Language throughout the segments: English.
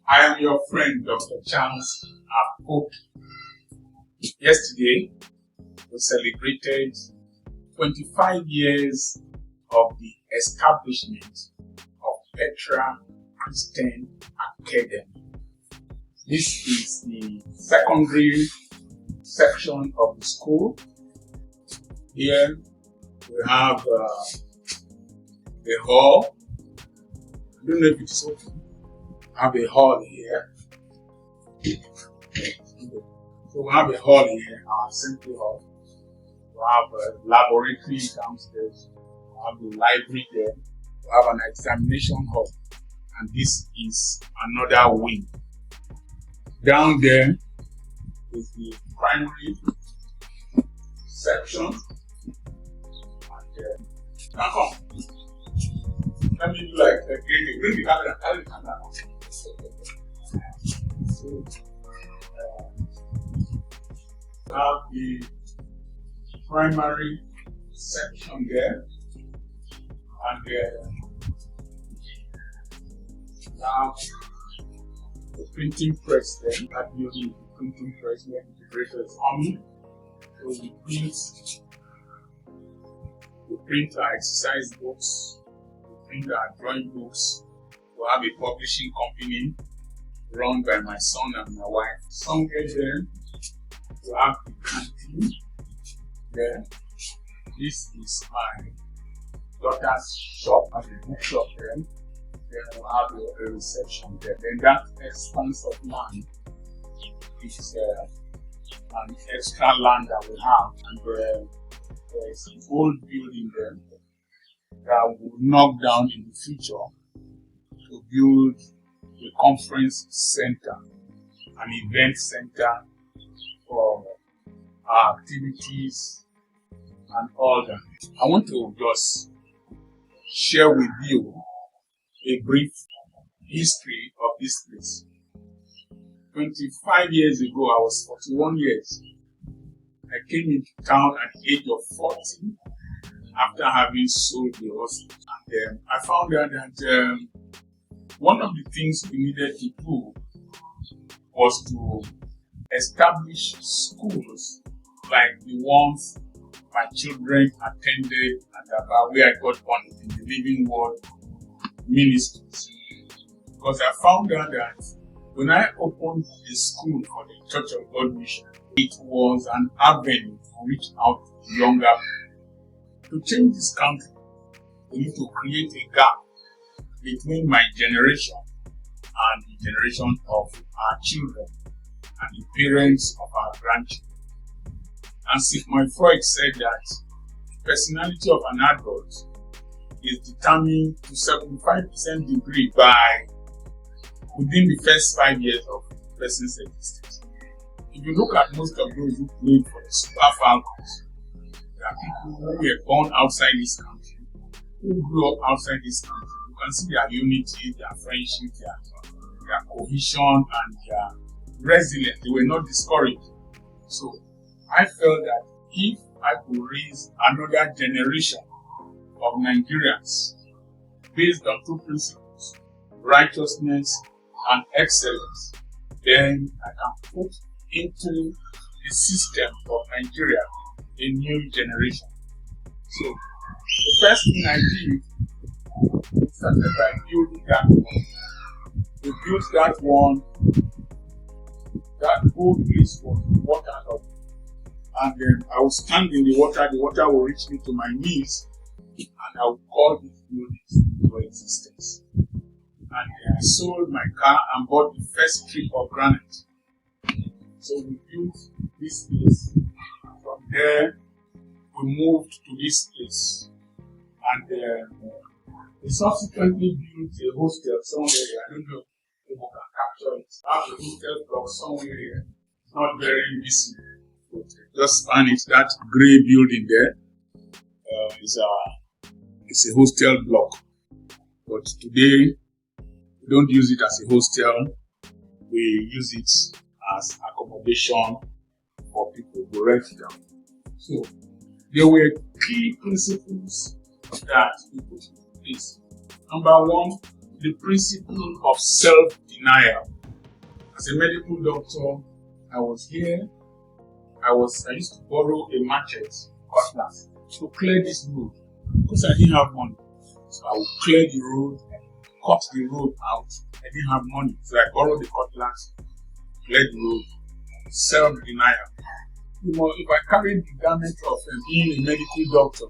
I am your friend, Dr. Charles Apoki. Yesterday, we celebrated 25 years of the establishment of Petra Christian Academy. This is the secondary section of the school. Here we have the hall. I don't know if it's open. We have a hall here. So we have a hall here, our assembly hall. We have a laboratory downstairs. We have the library there. We have an examination hall. And this is another wing. Down there is the primary section. And now come. Let me do like a game. Bring the camera. Carry the camera. So, have the primary section there, and now the printing press there. That building, the printing press where the integrator is on. So we print our exercise books, we print our drawing books. We have a publishing company run by my son and my wife. Somewhere there, we have the canteen there. This is my daughter's shop, and the bookshop there. Then we have a reception there. Then that expanse of land is an extra land that we have, and there is an old building there that will knock down in the future to build a conference center, an event center for our activities and all that. I want to just share with you a brief history of this place. 25 years ago, I was 41 years. I came into town at the age of 40 after having sold the hospital. And I found out that one of the things we needed to do was to establish schools like the ones my children attended at about where I got born in the Living Word Ministries. Because I found out that when I opened the school for the Church of God Mission, it was an avenue to reach out to younger people. To change this country, we need to create a gap between my generation and the generation of our children and the parents of our grandchildren. And Sigmund Freud said that the personality of an adult is determined to 75% degree by within the first 5 years of the person's existence. If you look at most of those who played for the Super Falcons, there are people who were born outside this country, who grew up outside this country. You can see their unity, their friendship, their cohesion, and their resilience. They were not discouraged. So I felt that if I could raise another generation of Nigerians based on two principles, righteousness and excellence, then I can put into the system of Nigeria a new generation. So the first thing I did started by building that one. We built that one. That old place was watered up. And then I would stand in the water will reach me to my knees, and I would call these buildings into existence. And then I sold my car and bought the first strip of granite. So we built this place. And from there, we moved to this place. And we subsequently built a hostel somewhere here. I don't know if you can capture it. I have a hostel block somewhere here. It's not very visible. Just span it. That grey building there is a hostel block. But today, we don't use it as a hostel. We use it as accommodation for people to rent it out. So there were key principles that we put in place. Number one, the principle of self-denial. As a medical doctor, I was here. I used to borrow a machete, cutlass, to clear this road because I didn't have money. So I would clear the road, cut the road out. I didn't have money, so I borrowed the cutlass, clear the road. Self-denial. If I carried the garment of being a medical doctor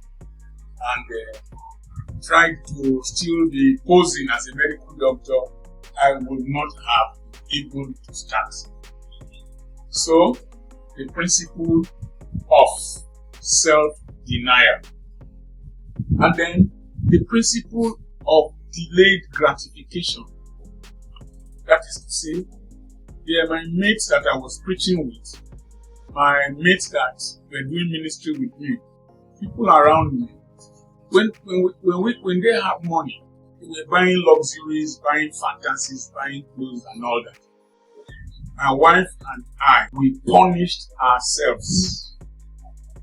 and tried to still be posing as a medical doctor, I would not have been able to start. So, the principle of self-denial. And then the principle of delayed gratification. That is to say, my mates that I was preaching with, my mates that were doing ministry with me, people around me, when they have money, they were buying luxuries, buying fantasies, buying clothes and all that. My wife and I, we punished ourselves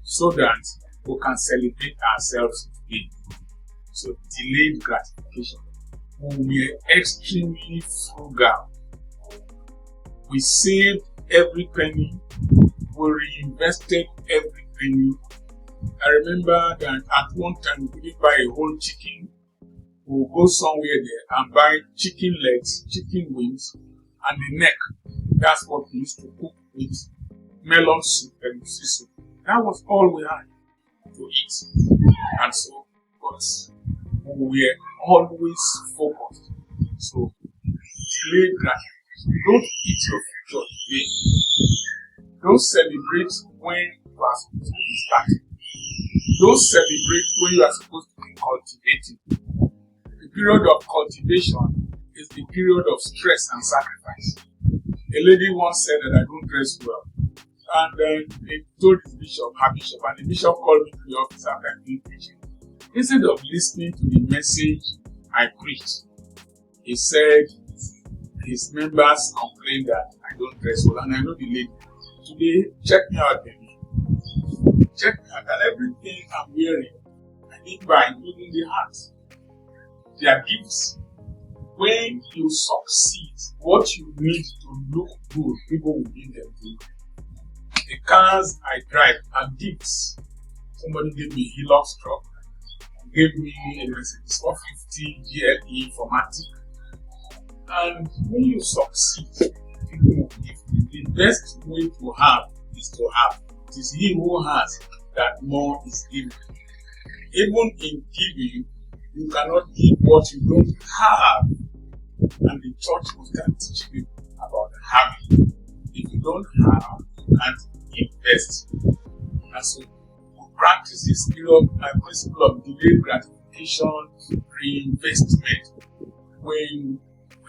so that we can celebrate ourselves today. So delayed gratification. We were extremely frugal. We saved every penny. We reinvested every penny. I remember that at one time we didn't buy a whole chicken. We would go somewhere there and buy chicken legs, chicken wings, and the neck. That's what we used to cook with melon soup and fish soup. That was all we had to eat. And so, but we were always focused. So, delayed gratification. Don't eat your future today. Don't celebrate when you are supposed to be starting. Don't celebrate when you are supposed to be cultivating. The period of cultivation is the period of stress and sacrifice. A lady once said that I don't dress well. And then they told her bishop, and the bishop called me to the office after I been preaching. Instead of listening to the message I preached, he said his members complained that I don't dress well. And I know the lady. Today, check me out, baby. Check me out. And everything I'm wearing, I need by including the hats. They are gifts. When you succeed, what you need to look good, people will give them to you. The cars I drive are gifts. Somebody gave me a Hilux truck, gave me a Mercedes 450 GLE Formatic. And when you succeed, people will give you. The best way to have is to have. It is he who has that more is given. Even in giving, you cannot give what you don't have. And the church will start teaching you about having. If you don't have, you can't invest. And so, we practice this principle of delayed gratification, reinvestment. When we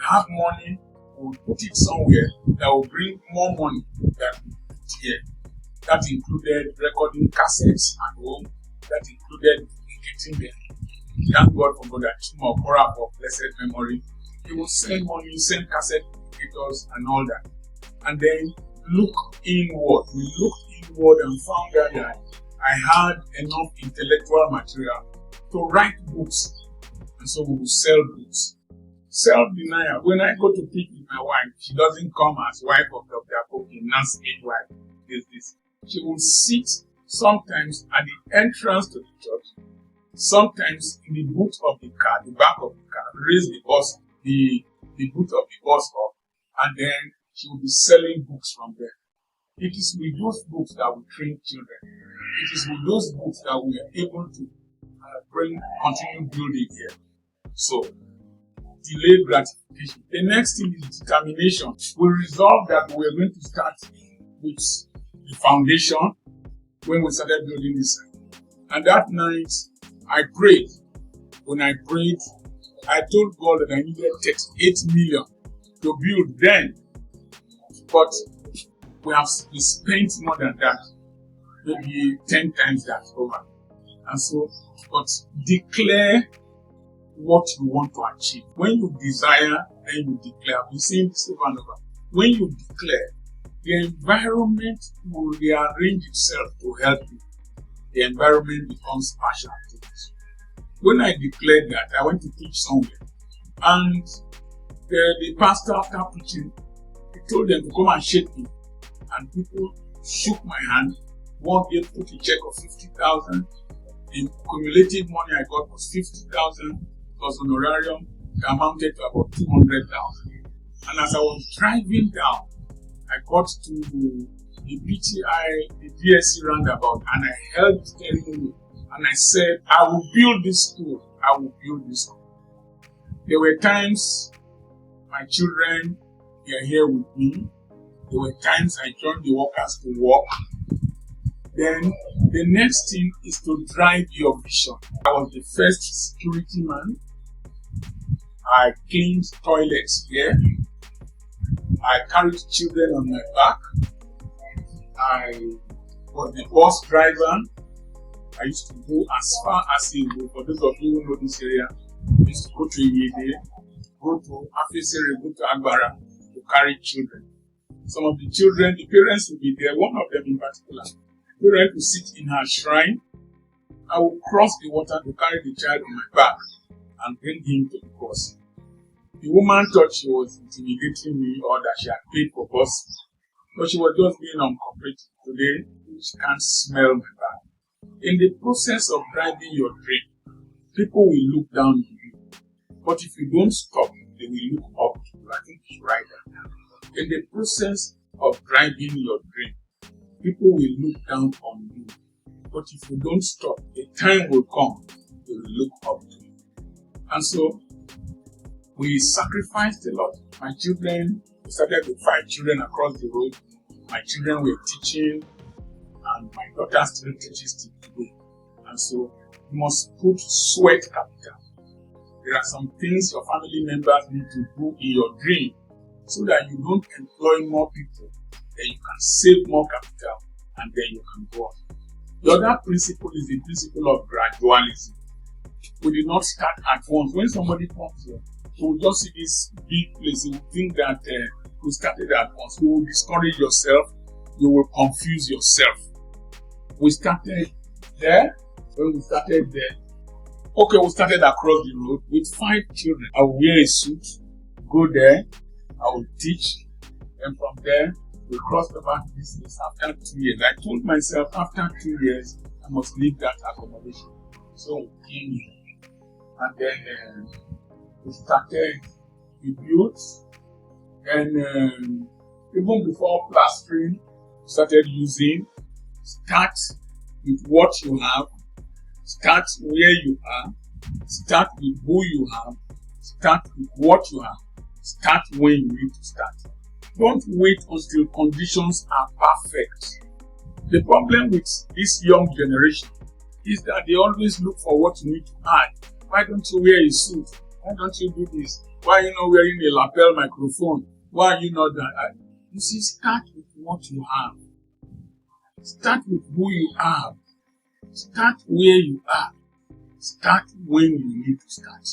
have money, we'll put it somewhere that will bring more money than we put here. That included recording cassettes at home. That included getting them. Thank God for Brother Chuma for blessed memory. He will send money, send cassette indicators and all that. And then look inward. We looked inward and found out that I had enough intellectual material to write books. And so we will sell books. Self-denial. When I go to preach with my wife, she doesn't come as wife of Dr. Apoki, Nan's midwife. This. She will sit sometimes at the entrance to the church, sometimes in the boot of the car, the back of the car, raise the bus, the boot of the bus up, and then she will be selling books from there. It is with those books that we train children. It is with those books that we are able to continue building here. So, delayed gratification. The next thing is determination. We resolved that we are going to start with the foundation when we started building this. And that night, I prayed. When I prayed, I told God that I needed 8 million to build then. But we spent more than that. Maybe 10 times that over. And so, but declare what you want to achieve. When you desire, then you declare. I've been saying this over and over. When you declare, the environment will rearrange itself to help you. The environment becomes partial to it. When I declared that, I went to preach somewhere. And the pastor, after preaching, He told them to come and shake me. And people shook my hand. One day put a check of 50,000. The cumulative money I got was 50,000. Plus honorarium that amounted to about 200,000. And as I was driving down, I got to the PTI, the DSC roundabout, and I held the steering wheel and I said, I will build this school. I will build this school. There were times my children were here with me. There were times I joined the workers to work. Then the next thing is to drive your vision. I was the first security man. I cleaned toilets here. I carried children on my back. I was the bus driver. I used to go as far as Igbo. For those of you who know this area, I used to go to Igbo, go to Afisere, go to Agbara to carry children. Some of the children, the parents will be there, one of them in particular. The parent will sit in her shrine. I will cross the water to carry the child on my back and bring him to the cross. The woman thought she was intimidating me or that she had paid for bus, but she was just being uncooperative. Today, she can't smell my bag. In the process of driving your dream, people will look down on you. But if you don't stop, they will look up to you. I think you should write that down. In the process of driving your dream, people will look down on you. But if you don't stop, a time will come, they will look up to you. And so, we sacrificed a lot. My children, we started with 5 children across the road. My children were teaching, and my daughter still teaches till today. And so, you must put sweat capital. There are some things your family members need to do in your dream so that you don't employ more people, then you can save more capital, and then you can go on. The other principle is the principle of gradualism. We did not start at once. When somebody comes here, you will just see this big place. You will think that you started at once. You will discourage yourself. You will confuse yourself. We started there. When we started there, okay, we started across the road with 5 children. I will wear a suit, go there, I will teach, and from there, we crossed the back business after 2 years. I told myself after 2 years, I must leave that accommodation. So we came here. And then we started, we built, and even before plastering, we started using, start with what you have, start where you are, start with who you have, start with what you have, start when you need to start. Don't wait until conditions are perfect. The problem with this young generation is that they always look for what you need to add. Why don't you wear a suit? Why don't you do this? Why are you not wearing a lapel microphone? Why are you not that? You see, start with what you have. Start with who you are. Start where you are. Start when you need to start.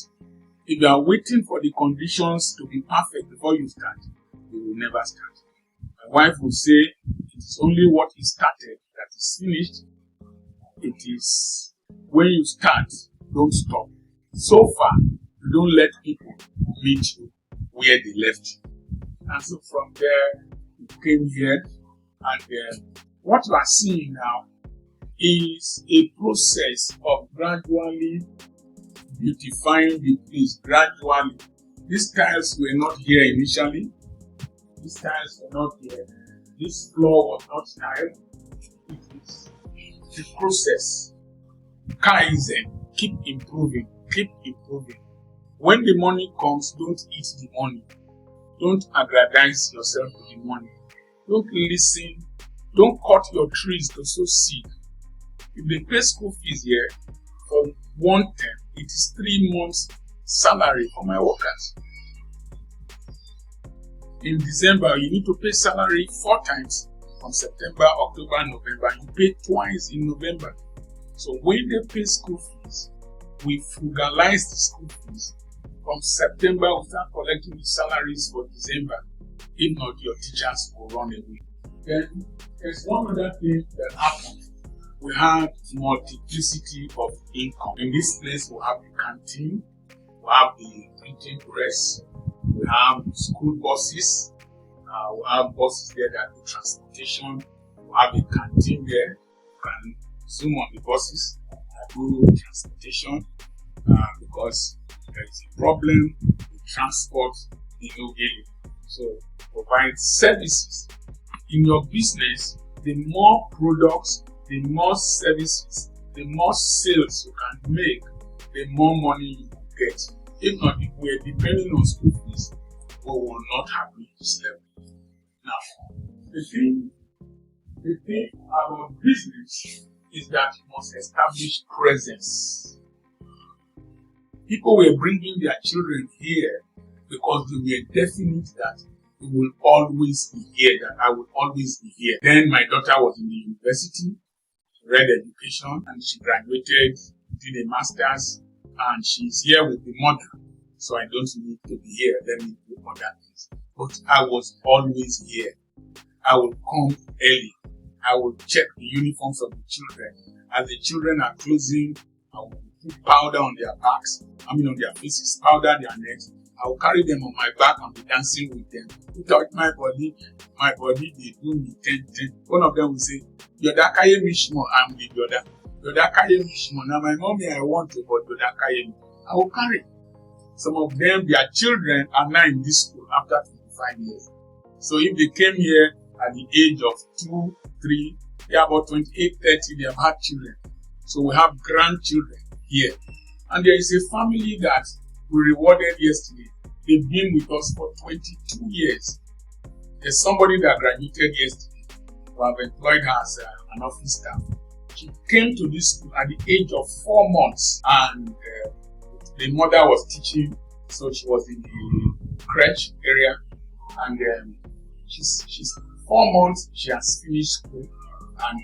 If you are waiting for the conditions to be perfect before you start, you will never start. My wife will say, it is only what is started that is finished. It is when you start, don't stop. So far, you don't let people meet you where they left you. And so from there, we came here, and what you are seeing now is a process of gradually beautifying the place, gradually. These tiles were not here initially. These tiles were not here. This floor was not tiled. It is the process. Kaizen. Keep improving. Keep improving. When the money comes, don't eat the money. Don't aggrandize yourself with the money. Don't listen. Don't cut your trees to sow seed. If they pay school fees here for 1 term, it is 3 months salary for my workers. In December, you need to pay salary 4 times from September, October, November. You pay twice in November. So when they pay school fees, we frugalize the school fees. From September, we start collecting the salaries for December. If not, your teachers will run away. Then there's one other thing that happened. We have multiplicity of income. In this place, we have the canteen, we have the printing press, we have school buses, We'll have buses there that do transportation. We'll have a canteen there. You can zoom on the buses that do transportation because there is a problem with transport in Ogele. So provide services. In your business, the more products, the more services, the more sales you can make, the more money you will get. If not, if we are depending on school fees, we will not have reached this level. Now, the thing about business is that you must establish presence. People were bringing their children here because they were definite that we will always be here, that I will always be here. Then my daughter was in the university, read education, and she graduated, did a master's, and she's here with the mother. So I don't need to be here. Let me do other things. But I was always here. I will come early. I will check the uniforms of the children. As the children are closing, I will put powder on their backs, on their faces, powder their necks. I will carry them on my back and be dancing with them. You touch my body, they do me 10. One of them will say, Yoda kaye mishmo, I'm the Yoda. Yoda kaye mishmo. Now my mommy, I want to, but Yoda kaye. I will carry. Some of them, their children are now in this school after 25 years. So if they came here at the age of 2, 3, they are about 28, 30, they have had children. So we have grandchildren here. And there is a family that we rewarded yesterday. They've been with us for 22 years. There's somebody that graduated yesterday who have employed her as an office staff. She came to this school at the age of 4 months, and the mother was teaching, so she was in the crèche area, and she's 4 months, she has finished school, and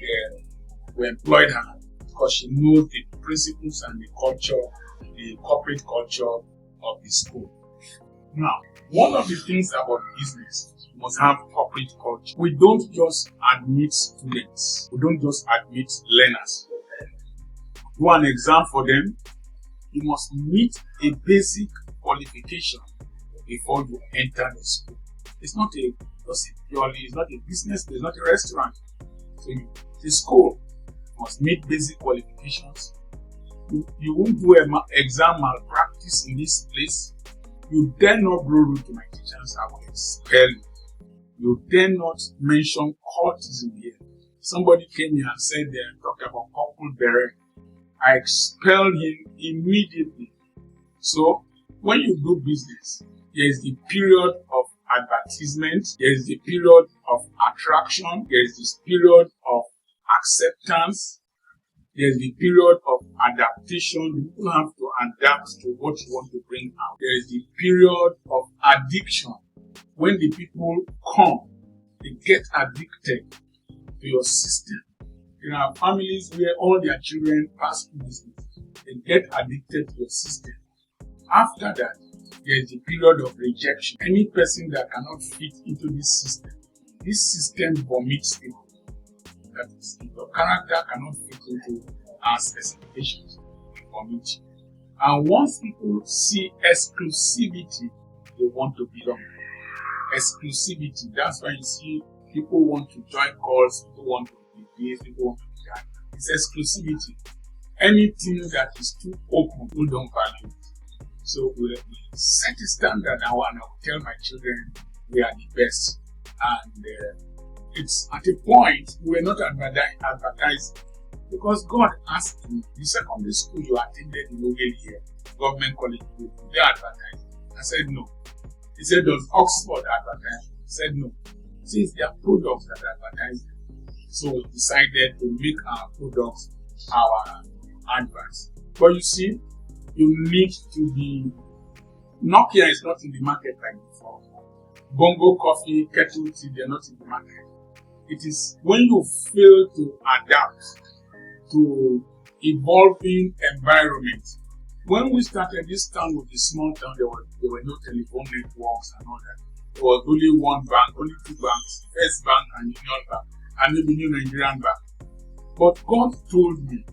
we employed her because she knows the principles and the culture, the corporate culture of the school. Now, one of the things about business, you must have corporate culture. We don't just admit students. We don't just admit learners. Do an exam for them. You must meet a basic qualification before you enter the school. It's not it's not a business, it's not a restaurant. So the school must meet basic qualifications. You won't do an exam malpractice in this place. You dare not blow rude to my teachers, I will expel you. You dare not mention cultism here. Somebody came here and said they talked about couple beret. I expelled him immediately. So when you do business, there is the period of advertisement, there is the period of attraction, there is this period of acceptance, there is the period of adaptation. You have to adapt to what you want to bring out. There is the period of addiction. When the people come, they get addicted to your system. There are families where all their children pass through business. They get addicted to your system. After that, there is the period of rejection. Any person that cannot fit into this system vomits people. That is, if your character cannot fit into our specifications, it vomits you. And once people see exclusivity, they want to belong. Exclusivity, that's why you see people want to join calls, people want to be this, people want to be that. It's exclusivity. Anything that is too open, people don't value it. So we set a standard now, and I will tell my children we are the best. And it's at a point we were not advertising because God asked me, the secondary school you attended in Ogele here, government college, they advertised. I said no. He said, does Oxford advertise? I said no. Since they are products that advertise, so we decided to make our products our adverts. But you see, you need to be. Nokia is not in the market like before. Bongo Coffee, Kettle Tea, they're not in the market. It is when you fail to adapt to evolving environment. When we started this town with the small town, there were no telephone networks and all that. There was only one bank, only two banks, First Bank and Union Bank, and maybe New Nigerian Bank. But God told me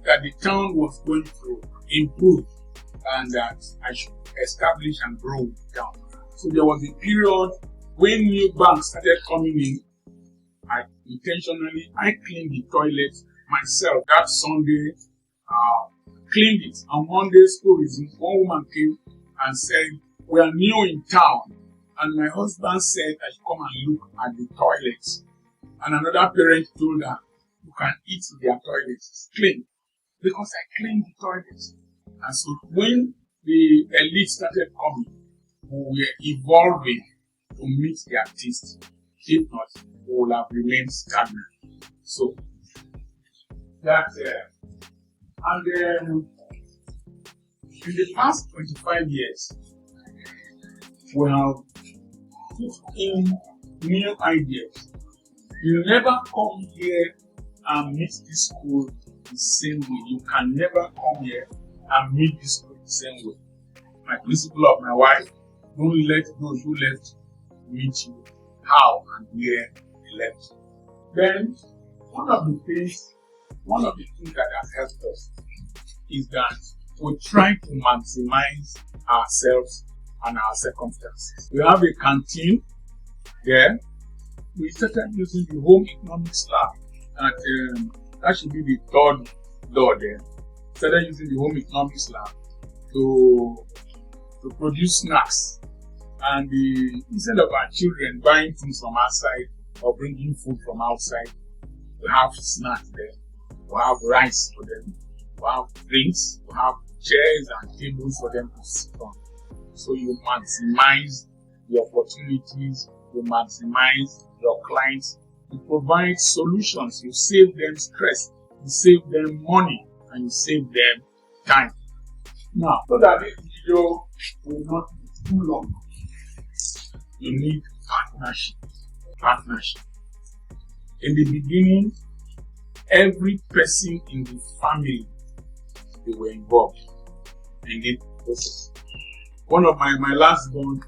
that the town was going to improve and that I should establish and grow the town. So there was a period when new banks started coming in, I intentionally cleaned the toilet myself. That Sunday, cleaned it. On Monday, school resumed. One woman came and said, "We are new in town." And my husband said I should come and look at the toilets. And another parent told her, "You can eat in their toilets. It's clean." Because I cleaned the toilets. And so when the elite started coming, we were evolving to meet their taste. If not, we would have remained stagnant. So that's and then in the past 25 years, we have put in new ideas. You never come here and meet this school the same way. You can never come here and meet this school the same way. My principle of my wife: don't let those who left meet you how and where they left. Then one of the things that has helped us is that we try to maximize ourselves and our circumstances. We have a canteen there. We started using the home economics lab, and that should be the third door there. Started using the home economics lab to produce snacks, and instead of our children buying things from outside or bringing food from outside, we have snacks there. We have rice for them. We have drinks. We have chairs and tables for them to sit on. So you maximize the opportunities. You maximize your clients. You provide solutions. You save them stress. You save them money, and you save them time. Now, so that this video will not be too long, you need partnership. Partnership. In the beginning, every person in the family, they were involved in this process. One of my last born,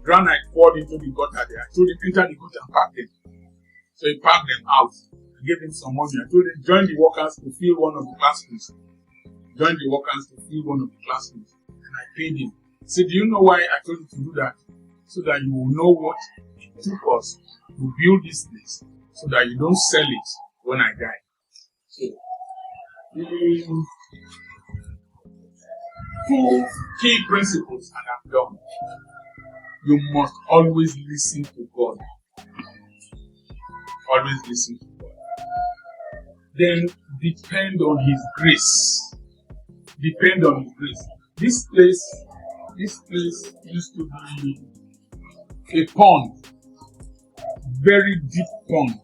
granite poured into the gutter there. I told him, enter the gutter and pack them. So he packed them out. I gave him some money. I told him, join the workers to fill one of the classrooms. Join the workers to fill one of the classrooms. And I paid him. He said, do you know why I told you to do that? So that you will know what it took us to build this place, so that you don't sell it when I die. So, two key principles, and I'm done. You must always listen to God. Always listen to God. Then depend on His grace. Depend on His grace. This place used to be a pond, very deep pond.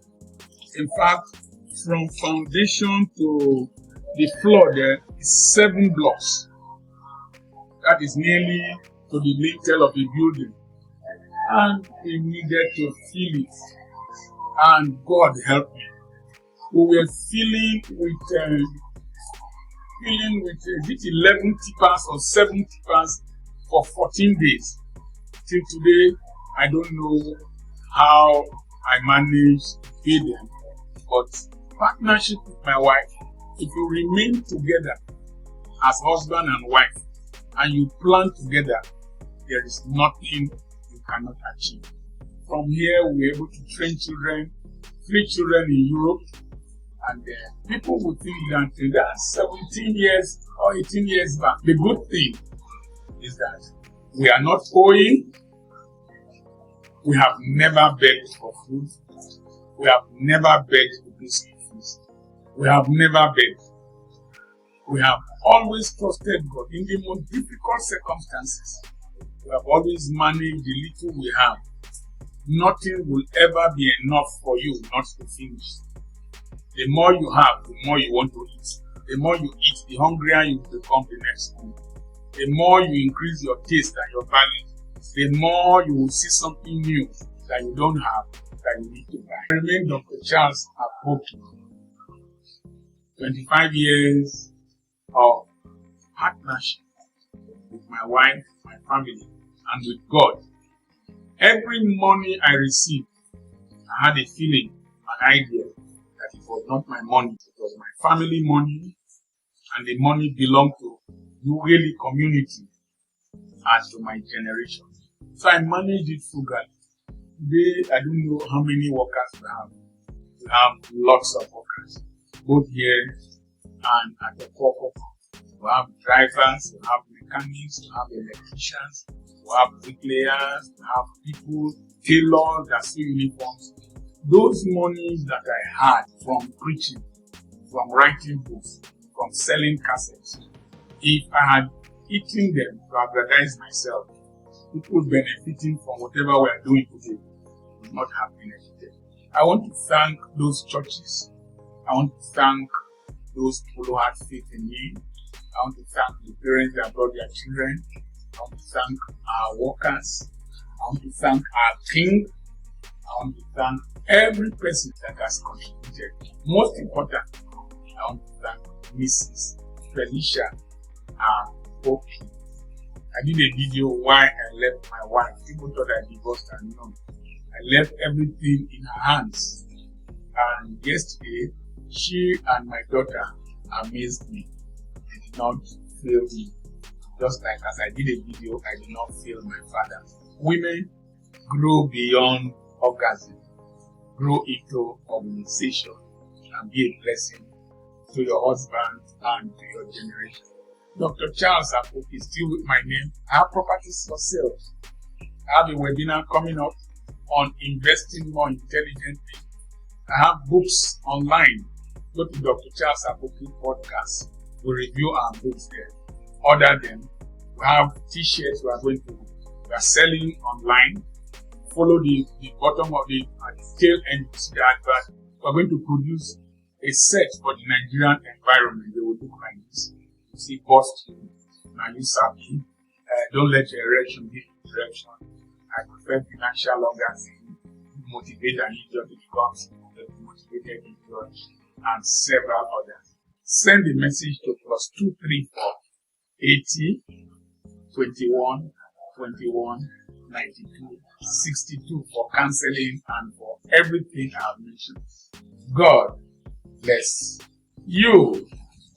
In fact, from foundation to the floor there is 7 blocks. That is nearly to the lintel of a building. And we needed to fill it. And God helped me. We were filling with 11 tippers or 7 tippers for 14 days. Till today, I don't know how I managed to pay them. But partnership with my wife, if you remain together as husband and wife, and you plan together, there is nothing you cannot achieve. From here, we were able to train children, 3 children in Europe, and people would think that 17 years or 18 years back. The good thing is that we are not owing. We have never begged for food. We have never begged to pay school fees. We have never begged. We have always trusted God in the most difficult circumstances. We have always managed the little we have. Nothing will ever be enough for you not to finish. The more you have, the more you want to eat. The more you eat, the hungrier you become the next time. The more you increase your taste and your value, the more you will see something new that you don't have, that you need to buy. I remain Dr. Charles Apoki. 25 years of partnership with my wife, my family, and with God. Every money I received, I had a feeling, an idea, that it was not my money. It was my family money, and the money belonged to the really community and to my generation. So I managed it frugally. Today, I don't know how many workers we have. We have lots of workers, both here and at the corporate. We have drivers, we have mechanics, we have electricians, we have bricklayers, we have people, tailors that sew uniforms. Those monies that I had from preaching, from writing books, from selling cassettes, if I had eaten them to advertise myself, people benefiting from whatever we are doing today would not have benefited. I want to thank those churches. I want to thank those people who had faith in me. I want to thank the parents that brought their children. I want to thank our workers. I want to thank our king. I want to thank every person that has contributed. Most important, I want to thank Mrs. Felicia Apoki. I did a video why I left my wife. People thought I divorced her. No. I left everything in her hands. And yesterday, she and my daughter amazed me. They did not fail me. Just like as I did a video, I did not fail my father. Women grow beyond orgasm, grow into organization, and be a blessing to your husband and to your generation. Dr. Charles Apoki is still with my name. I have properties for sale. I have a webinar coming up on investing more intelligently. I have books online. Go to Dr. Charles Apoki podcast. We review our books there. Order them. We have t-shirts we are selling online. Follow the bottom of the tail end to see the advert. We're going to produce a set for the Nigerian environment. They will look like this. You see, bust you. Now you sabi. Don't let your erection be direction. I prefer financial orgasm, motivate an idiot to become motivated idiot, and several others. Send the message to +234 80 21 21 92 62 for counseling and for everything I have mentioned. God bless you.